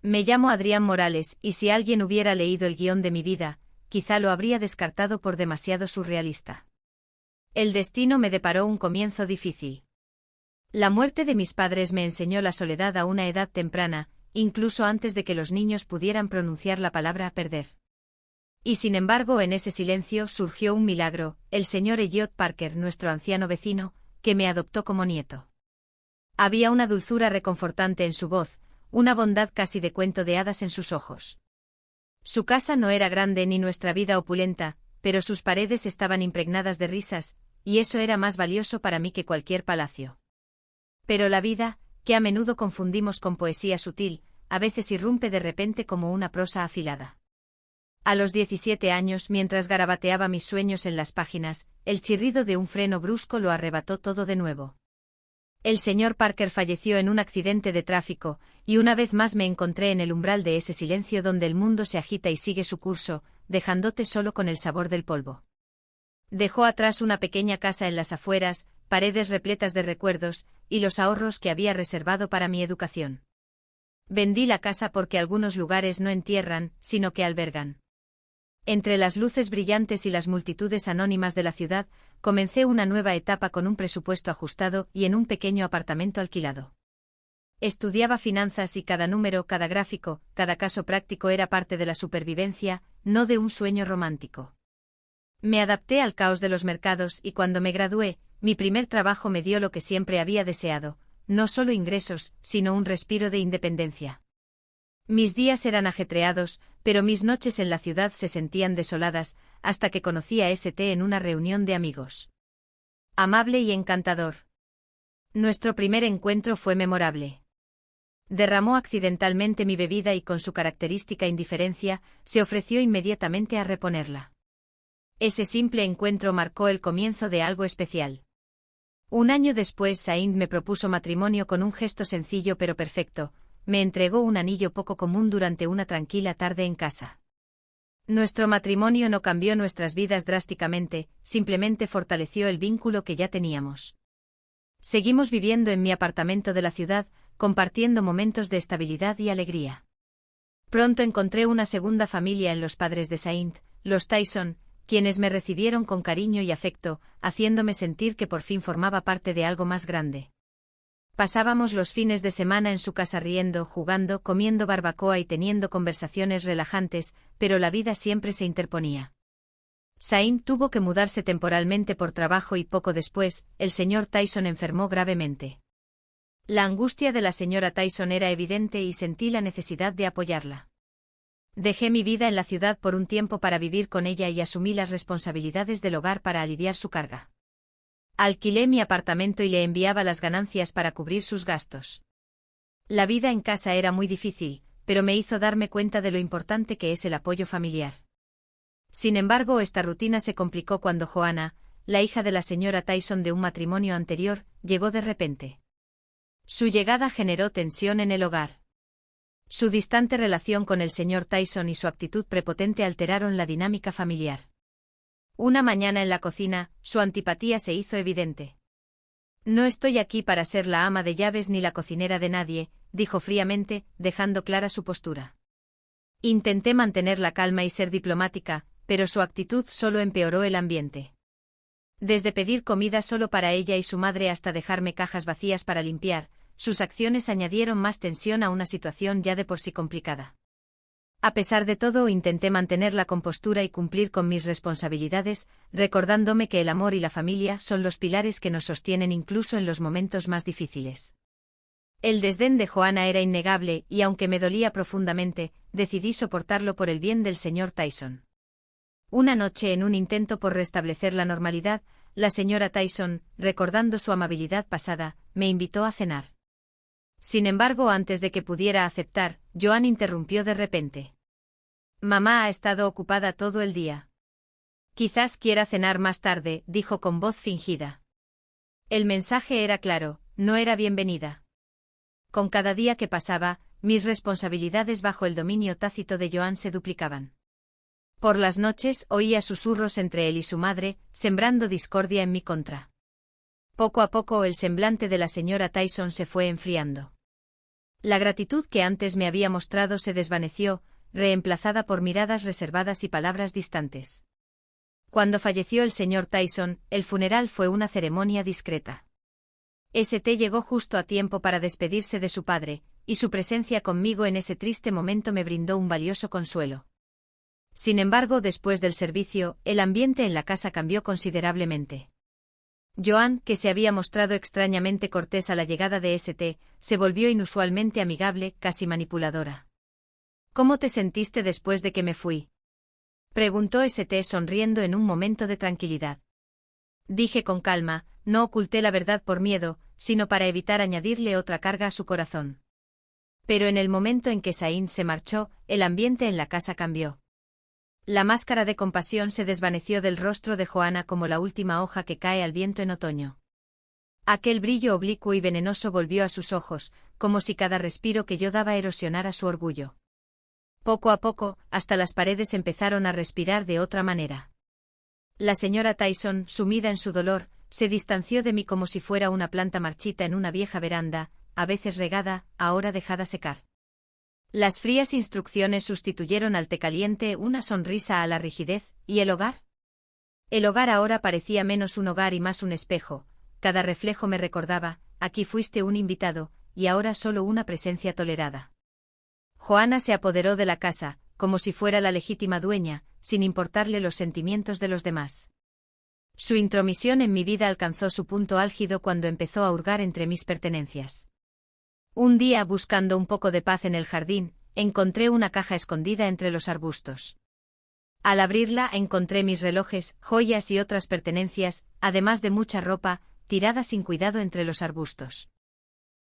Me llamo Adrián Morales, y si alguien hubiera leído el guión de mi vida, quizá lo habría descartado por demasiado surrealista. El destino me deparó un comienzo difícil. La muerte de mis padres me enseñó la soledad a una edad temprana, incluso antes de que los niños pudieran pronunciar la palabra perder. Y sin embargo, en ese silencio surgió un milagro, el señor Elliot Parker, nuestro anciano vecino, que me adoptó como nieto. Había una dulzura reconfortante en su voz, una bondad casi de cuento de hadas en sus ojos. Su casa no era grande ni nuestra vida opulenta, pero sus paredes estaban impregnadas de risas, y eso era más valioso para mí que cualquier palacio. Pero la vida, que a menudo confundimos con poesía sutil, a veces irrumpe de repente como una prosa afilada. A los 17 años, mientras garabateaba mis sueños en las páginas, el chirrido de un freno brusco lo arrebató todo de nuevo. El señor Parker falleció en un accidente de tráfico, y una vez más me encontré en el umbral de ese silencio donde el mundo se agita y sigue su curso, dejándote solo con el sabor del polvo. Dejó atrás una pequeña casa en las afueras, paredes repletas de recuerdos, y los ahorros que había reservado para mi educación. Vendí la casa porque algunos lugares no entierran, sino que albergan. Entre las luces brillantes y las multitudes anónimas de la ciudad, comencé una nueva etapa con un presupuesto ajustado y en un pequeño apartamento alquilado. Estudiaba finanzas y cada número, cada gráfico, cada caso práctico era parte de la supervivencia, no de un sueño romántico. Me adapté al caos de los mercados y cuando me gradué, mi primer trabajo me dio lo que siempre había deseado, no solo ingresos, sino un respiro de independencia. Mis días eran ajetreados, pero mis noches en la ciudad se sentían desoladas, hasta que conocí a St. en una reunión de amigos. Amable y encantador. Nuestro primer encuentro fue memorable. Derramó accidentalmente mi bebida y con su característica indiferencia, se ofreció inmediatamente a reponerla. Ese simple encuentro marcó el comienzo de algo especial. Un año después Saint me propuso matrimonio con un gesto sencillo pero perfecto. Me entregó un anillo poco común durante una tranquila tarde en casa. Nuestro matrimonio no cambió nuestras vidas drásticamente, simplemente fortaleció el vínculo que ya teníamos. Seguimos viviendo en mi apartamento de la ciudad, compartiendo momentos de estabilidad y alegría. Pronto encontré una segunda familia en los padres de Saint, los Tyson, quienes me recibieron con cariño y afecto, haciéndome sentir que por fin formaba parte de algo más grande. Pasábamos los fines de semana en su casa riendo, jugando, comiendo barbacoa y teniendo conversaciones relajantes, pero la vida siempre se interponía. Saint tuvo que mudarse temporalmente por trabajo y poco después, el señor Tyson enfermó gravemente. La angustia de la señora Tyson era evidente y sentí la necesidad de apoyarla. Dejé mi vida en la ciudad por un tiempo para vivir con ella y asumí las responsabilidades del hogar para aliviar su carga. Alquilé mi apartamento y le enviaba las ganancias para cubrir sus gastos. La vida en casa era muy difícil, pero me hizo darme cuenta de lo importante que es el apoyo familiar. Sin embargo, esta rutina se complicó cuando Joanna, la hija de la señora Tyson de un matrimonio anterior, llegó de repente. Su llegada generó tensión en el hogar. Su distante relación con el señor Tyson y su actitud prepotente alteraron la dinámica familiar. Una mañana en la cocina, su antipatía se hizo evidente. No estoy aquí para ser la ama de llaves ni la cocinera de nadie, dijo fríamente, dejando clara su postura. Intenté mantener la calma y ser diplomática, pero su actitud solo empeoró el ambiente. Desde pedir comida solo para ella y su madre hasta dejarme cajas vacías para limpiar, sus acciones añadieron más tensión a una situación ya de por sí complicada. A pesar de todo, intenté mantener la compostura y cumplir con mis responsabilidades, recordándome que el amor y la familia son los pilares que nos sostienen incluso en los momentos más difíciles. El desdén de Joanna era innegable y aunque me dolía profundamente, decidí soportarlo por el bien del señor Tyson. Una noche, en un intento por restablecer la normalidad, la señora Tyson, recordando su amabilidad pasada, me invitó a cenar. Sin embargo, antes de que pudiera aceptar, Joan interrumpió de repente. Mamá ha estado ocupada todo el día. Quizás quiera cenar más tarde, dijo con voz fingida. El mensaje era claro, no era bienvenida. Con cada día que pasaba, mis responsabilidades bajo el dominio tácito de Joan se duplicaban. Por las noches oía susurros entre él y su madre, sembrando discordia en mi contra. Poco a poco el semblante de la señora Tyson se fue enfriando. La gratitud que antes me había mostrado se desvaneció, reemplazada por miradas reservadas y palabras distantes. Cuando falleció el señor Tyson, el funeral fue una ceremonia discreta. St. llegó justo a tiempo para despedirse de su padre, y su presencia conmigo en ese triste momento me brindó un valioso consuelo. Sin embargo, después del servicio, el ambiente en la casa cambió considerablemente. Joan, que se había mostrado extrañamente cortés a la llegada de St., se volvió inusualmente amigable, casi manipuladora. ¿Cómo te sentiste después de que me fui?, preguntó St. sonriendo en un momento de tranquilidad. Dije con calma, no oculté la verdad por miedo, sino para evitar añadirle otra carga a su corazón. Pero en el momento en que Saint se marchó, el ambiente en la casa cambió. La máscara de compasión se desvaneció del rostro de Joanna como la última hoja que cae al viento en otoño. Aquel brillo oblicuo y venenoso volvió a sus ojos, como si cada respiro que yo daba erosionara su orgullo. Poco a poco, hasta las paredes empezaron a respirar de otra manera. La señora Tyson, sumida en su dolor, se distanció de mí como si fuera una planta marchita en una vieja veranda, a veces regada, ahora dejada secar. Las frías instrucciones sustituyeron al té caliente, una sonrisa a la rigidez, ¿y el hogar? El hogar ahora parecía menos un hogar y más un espejo, cada reflejo me recordaba, aquí fuiste un invitado, y ahora solo una presencia tolerada. Joanna se apoderó de la casa, como si fuera la legítima dueña, sin importarle los sentimientos de los demás. Su intromisión en mi vida alcanzó su punto álgido cuando empezó a hurgar entre mis pertenencias. Un día, buscando un poco de paz en el jardín, encontré una caja escondida entre los arbustos. Al abrirla encontré mis relojes, joyas y otras pertenencias, además de mucha ropa, tirada sin cuidado entre los arbustos.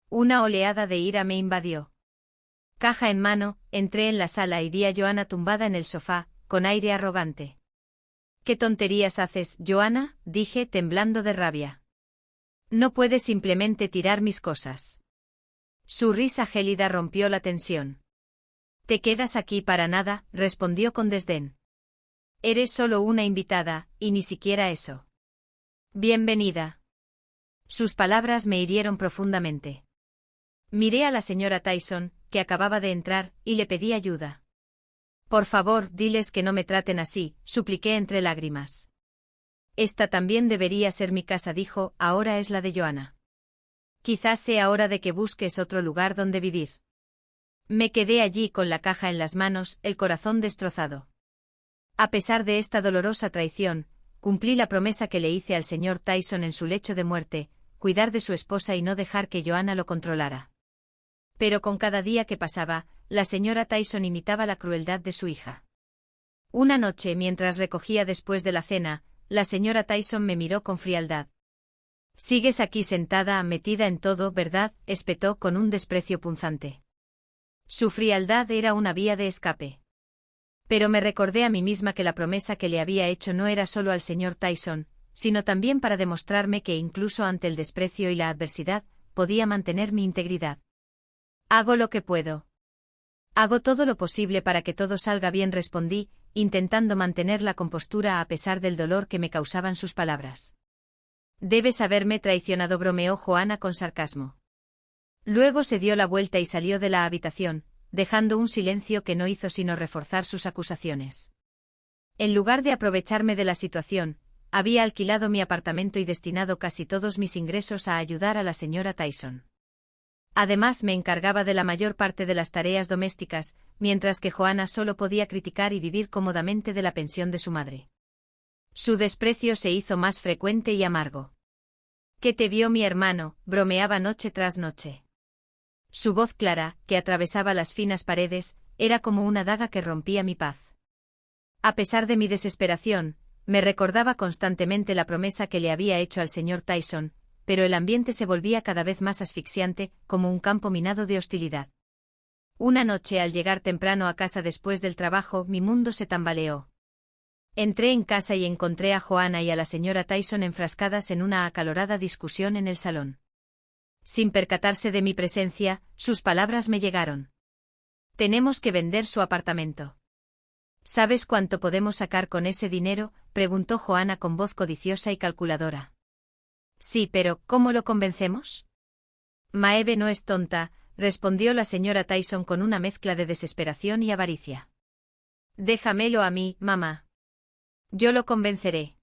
Una oleada de ira me invadió. Caja en mano, entré en la sala y vi a Joanna tumbada en el sofá, con aire arrogante. «¿Qué tonterías haces, Joanna?», dije, temblando de rabia. «No puedes simplemente tirar mis cosas». Su risa gélida rompió la tensión. «¿Te quedas aquí para nada?», respondió con desdén. «Eres solo una invitada, y ni siquiera eso». «Bienvenida». Sus palabras me hirieron profundamente. Miré a la señora Tyson, que acababa de entrar, y le pedí ayuda. «Por favor, diles que no me traten así», supliqué entre lágrimas. «Esta también debería ser mi casa», dijo, «ahora es la de Joanna. Quizás sea hora de que busques otro lugar donde vivir». Me quedé allí con la caja en las manos, el corazón destrozado. A pesar de esta dolorosa traición, cumplí la promesa que le hice al señor Tyson en su lecho de muerte, cuidar de su esposa y no dejar que Joanna lo controlara. Pero con cada día que pasaba, la señora Tyson imitaba la crueldad de su hija. Una noche, mientras recogía después de la cena, la señora Tyson me miró con frialdad. «Sigues aquí sentada, metida en todo, ¿verdad?», espetó con un desprecio punzante. Su frialdad era una vía de escape. Pero me recordé a mí misma que la promesa que le había hecho no era solo al señor Tyson, sino también para demostrarme que incluso ante el desprecio y la adversidad, podía mantener mi integridad. «Hago lo que puedo. Hago todo lo posible para que todo salga bien», respondí, intentando mantener la compostura a pesar del dolor que me causaban sus palabras. «Debes haberme traicionado», bromeó Joanna con sarcasmo. Luego se dio la vuelta y salió de la habitación, dejando un silencio que no hizo sino reforzar sus acusaciones. En lugar de aprovecharme de la situación, había alquilado mi apartamento y destinado casi todos mis ingresos a ayudar a la señora Tyson. Además, me encargaba de la mayor parte de las tareas domésticas, mientras que Joanna solo podía criticar y vivir cómodamente de la pensión de su madre. Su desprecio se hizo más frecuente y amargo. «¿Qué te vio mi hermano?», bromeaba noche tras noche. Su voz clara, que atravesaba las finas paredes, era como una daga que rompía mi paz. A pesar de mi desesperación, me recordaba constantemente la promesa que le había hecho al señor Tyson, pero el ambiente se volvía cada vez más asfixiante, como un campo minado de hostilidad. Una noche, al llegar temprano a casa después del trabajo, mi mundo se tambaleó. Entré en casa y encontré a Joanna y a la señora Tyson enfrascadas en una acalorada discusión en el salón. Sin percatarse de mi presencia, sus palabras me llegaron. «Tenemos que vender su apartamento». «¿Sabes cuánto podemos sacar con ese dinero?», preguntó Joanna con voz codiciosa y calculadora. «Sí, pero ¿cómo lo convencemos?». «Maeve no es tonta, respondió la señora Tyson con una mezcla de desesperación y avaricia. Déjamelo a mí, mamá. Yo lo convenceré.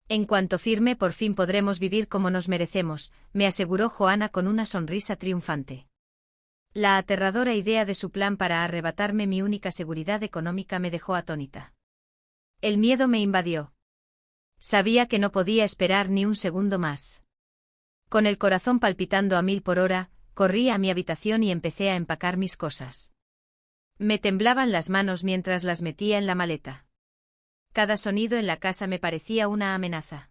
En cuanto firme, por fin podremos vivir como nos merecemos, me aseguró Joanna con una sonrisa triunfante. La aterradora idea de su plan para arrebatarme mi única seguridad económica me dejó atónita. El miedo me invadió. Sabía que no podía esperar ni un segundo más. Con el corazón palpitando a 1000 por hora, corrí a mi habitación y empecé a empacar mis cosas. Me temblaban las manos mientras las metía en la maleta. Cada sonido en la casa me parecía una amenaza.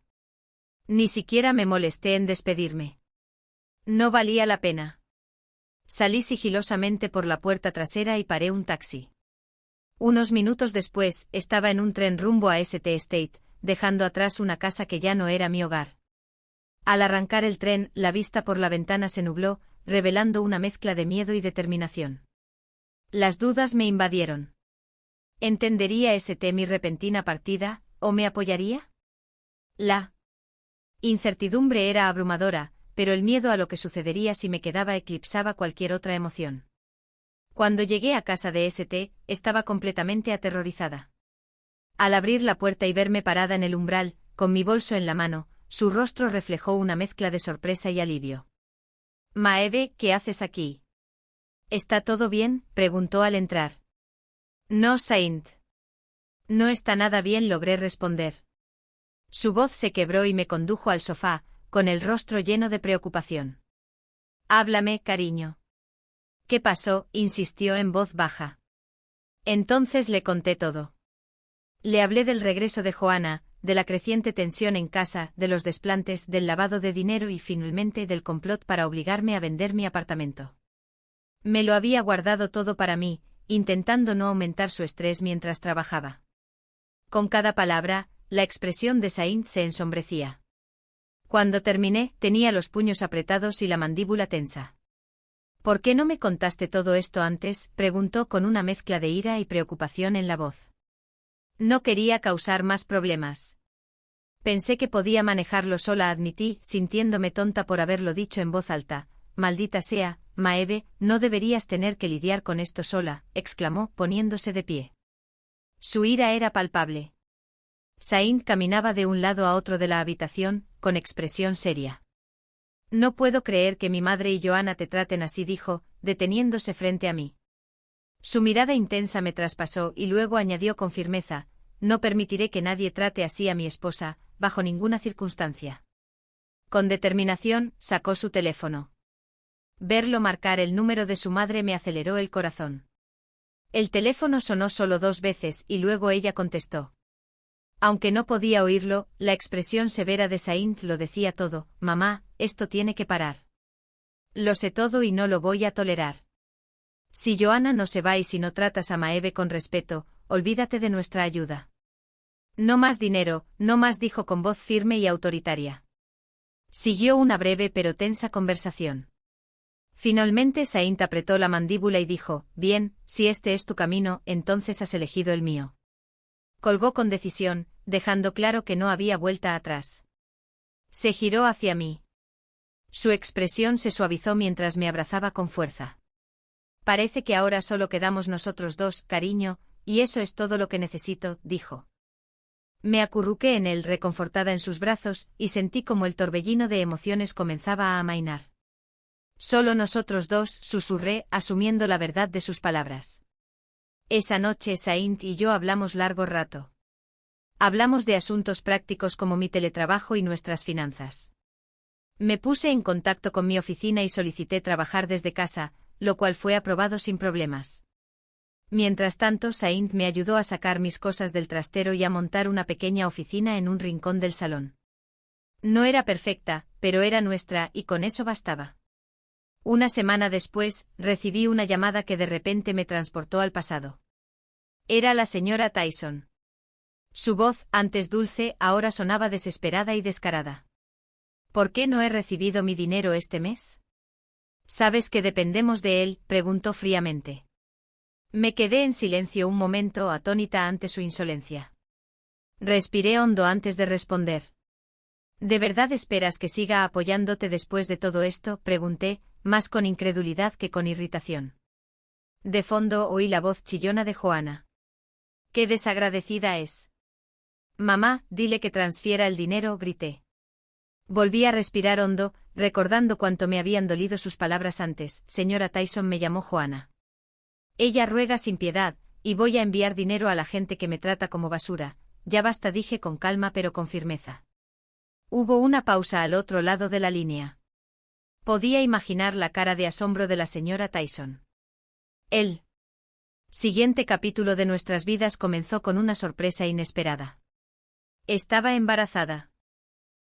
Ni siquiera me molesté en despedirme. No valía la pena. Salí sigilosamente por la puerta trasera y paré un taxi. Unos minutos después, estaba en un tren rumbo a St. State, dejando atrás una casa que ya no era mi hogar. Al arrancar el tren, la vista por la ventana se nubló, revelando una mezcla de miedo y determinación. Las dudas me invadieron. ¿Entendería St. mi repentina partida, o me apoyaría? La incertidumbre era abrumadora, pero el miedo a lo que sucedería si me quedaba eclipsaba cualquier otra emoción. Cuando llegué a casa de St., estaba completamente aterrorizada. Al abrir la puerta y verme parada en el umbral, con mi bolso en la mano, su rostro reflejó una mezcla de sorpresa y alivio. «Maeve, ¿qué haces aquí?» «¿Está todo bien?», preguntó al entrar. «No, Saint. No está nada bien», logré responder. Su voz se quebró y me condujo al sofá, con el rostro lleno de preocupación. «Háblame, cariño». «¿Qué pasó?», insistió en voz baja. Entonces le conté todo. Le hablé del regreso de Joanna, de la creciente tensión en casa, de los desplantes, del lavado de dinero y finalmente del complot para obligarme a vender mi apartamento. Me lo había guardado todo para mí, intentando no aumentar su estrés mientras trabajaba. Con cada palabra, la expresión de Saint se ensombrecía. Cuando terminé, tenía los puños apretados y la mandíbula tensa. «¿Por qué no me contaste todo esto antes?», preguntó con una mezcla de ira y preocupación en la voz. No quería causar más problemas. Pensé que podía manejarlo sola, admití, sintiéndome tonta por haberlo dicho en voz alta. «Maldita sea, Maeve, no deberías tener que lidiar con esto sola», exclamó, poniéndose de pie. Su ira era palpable. Saint caminaba de un lado a otro de la habitación, con expresión seria. «No puedo creer que mi madre y Joanna te traten así», dijo, deteniéndose frente a mí. Su mirada intensa me traspasó y luego añadió con firmeza: «No permitiré que nadie trate así a mi esposa, bajo ninguna circunstancia». Con determinación, sacó su teléfono. Verlo marcar el número de su madre me aceleró el corazón. El teléfono sonó solo 2 veces y luego ella contestó. Aunque no podía oírlo, la expresión severa de Saint lo decía todo: «Mamá, esto tiene que parar. Lo sé todo y no lo voy a tolerar. Si Joanna no se va y si no tratas a Maeve con respeto, olvídate de nuestra ayuda. No más dinero, no más», dijo con voz firme y autoritaria. Siguió una breve pero tensa conversación. Finalmente Saint apretó la mandíbula y dijo: «Bien, si este es tu camino, entonces has elegido el mío». Colgó con decisión, dejando claro que no había vuelta atrás. Se giró hacia mí. Su expresión se suavizó mientras me abrazaba con fuerza. «Parece que ahora solo quedamos nosotros dos, cariño, y eso es todo lo que necesito», dijo. Me acurruqué en él, reconfortada en sus brazos, y sentí como el torbellino de emociones comenzaba a amainar. «Solo nosotros dos», susurré, asumiendo la verdad de sus palabras. Esa noche Saint y yo hablamos largo rato. Hablamos de asuntos prácticos como mi teletrabajo y nuestras finanzas. Me puse en contacto con mi oficina y solicité trabajar desde casa, lo cual fue aprobado sin problemas. Mientras tanto, Saint me ayudó a sacar mis cosas del trastero y a montar una pequeña oficina en un rincón del salón. No era perfecta, pero era nuestra y con eso bastaba. Una semana después, recibí una llamada que de repente me transportó al pasado. Era la señora Tyson. Su voz, antes dulce, ahora sonaba desesperada y descarada. «¿Por qué no he recibido mi dinero este mes?» «¿Sabes que dependemos de él?», preguntó fríamente. Me quedé en silencio un momento, atónita ante su insolencia. Respiré hondo antes de responder. «¿De verdad esperas que siga apoyándote después de todo esto?», pregunté, más con incredulidad que con irritación. De fondo oí la voz chillona de Joana. ¡Qué desagradecida es! Mamá, dile que transfiera el dinero, grité. Volví a respirar hondo, recordando cuánto me habían dolido sus palabras antes. Señora Tyson, me llamó Joana. Ella ruega sin piedad, y voy a enviar dinero a la gente que me trata como basura. Ya basta, dije con calma pero con firmeza. Hubo una pausa al otro lado de la línea. Podía imaginar la cara de asombro de la señora Tyson. El siguiente capítulo de nuestras vidas comenzó con una sorpresa inesperada. Estaba embarazada.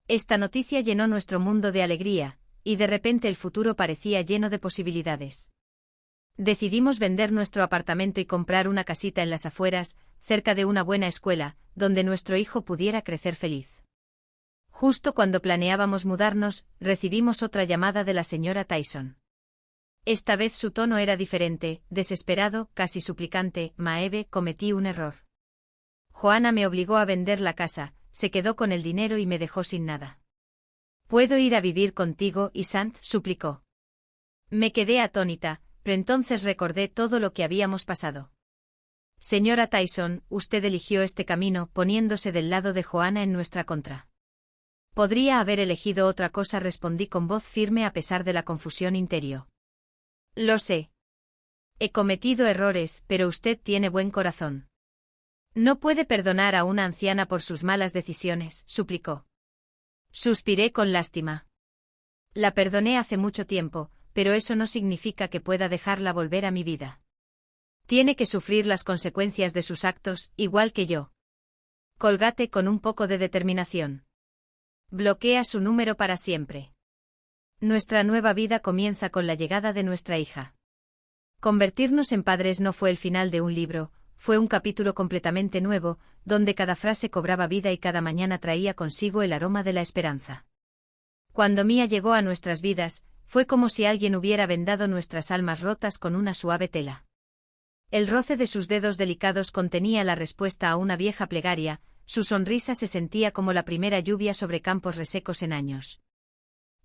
Esta noticia llenó nuestro mundo de alegría, y de repente el futuro parecía lleno de posibilidades. Decidimos vender nuestro apartamento y comprar una casita en las afueras, cerca de una buena escuela, donde nuestro hijo pudiera crecer feliz. Justo cuando planeábamos mudarnos, recibimos otra llamada de la señora Tyson. Esta vez su tono era diferente, desesperado, casi suplicante. Maeve, cometí un error. Joana me obligó a vender la casa, se quedó con el dinero y me dejó sin nada. ¿Puedo ir a vivir contigo, Isant?, suplicó. Me quedé atónita, pero entonces recordé todo lo que habíamos pasado. Señora Tyson, usted eligió este camino poniéndose del lado de Joana en nuestra contra. Podría haber elegido otra cosa, respondí con voz firme a pesar de la confusión interior. Lo sé. He cometido errores, pero usted tiene buen corazón. No puede perdonar a una anciana por sus malas decisiones, suplicó. Suspiré con lástima. La perdoné hace mucho tiempo, pero eso no significa que pueda dejarla volver a mi vida. Tiene que sufrir las consecuencias de sus actos, igual que yo. Colgate con un poco de determinación. Bloquea su número para siempre. Nuestra nueva vida comienza con la llegada de nuestra hija. Convertirnos en padres no fue el final de un libro, fue un capítulo completamente nuevo, donde cada frase cobraba vida y cada mañana traía consigo el aroma de la esperanza. Cuando Mía llegó a nuestras vidas, fue como si alguien hubiera vendado nuestras almas rotas con una suave tela. El roce de sus dedos delicados contenía la respuesta a una vieja plegaria, su sonrisa se sentía como la primera lluvia sobre campos resecos en años.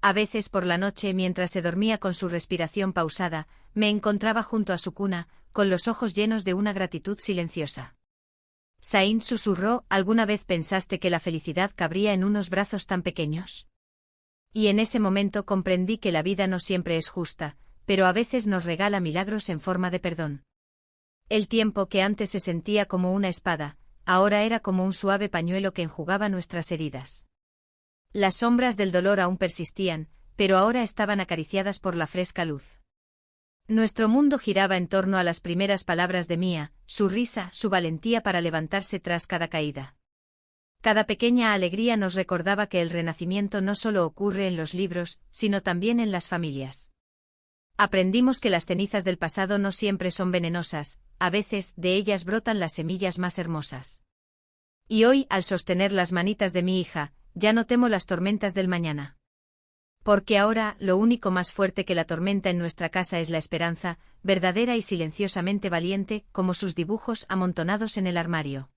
A veces por la noche, mientras se dormía con su respiración pausada, me encontraba junto a su cuna, con los ojos llenos de una gratitud silenciosa. Sain susurró, ¿alguna vez pensaste que la felicidad cabría en unos brazos tan pequeños? Y en ese momento comprendí que la vida no siempre es justa, pero a veces nos regala milagros en forma de perdón. El tiempo que antes se sentía como una espada, ahora era como un suave pañuelo que enjugaba nuestras heridas. Las sombras del dolor aún persistían, pero ahora estaban acariciadas por la fresca luz. Nuestro mundo giraba en torno a las primeras palabras de Mía, su risa, su valentía para levantarse tras cada caída. Cada pequeña alegría nos recordaba que el renacimiento no solo ocurre en los libros, sino también en las familias. Aprendimos que las cenizas del pasado no siempre son venenosas, a veces de ellas brotan las semillas más hermosas. Y hoy, al sostener las manitas de mi hija, ya no temo las tormentas del mañana. Porque ahora, lo único más fuerte que la tormenta en nuestra casa es la esperanza, verdadera y silenciosamente valiente, como sus dibujos amontonados en el armario.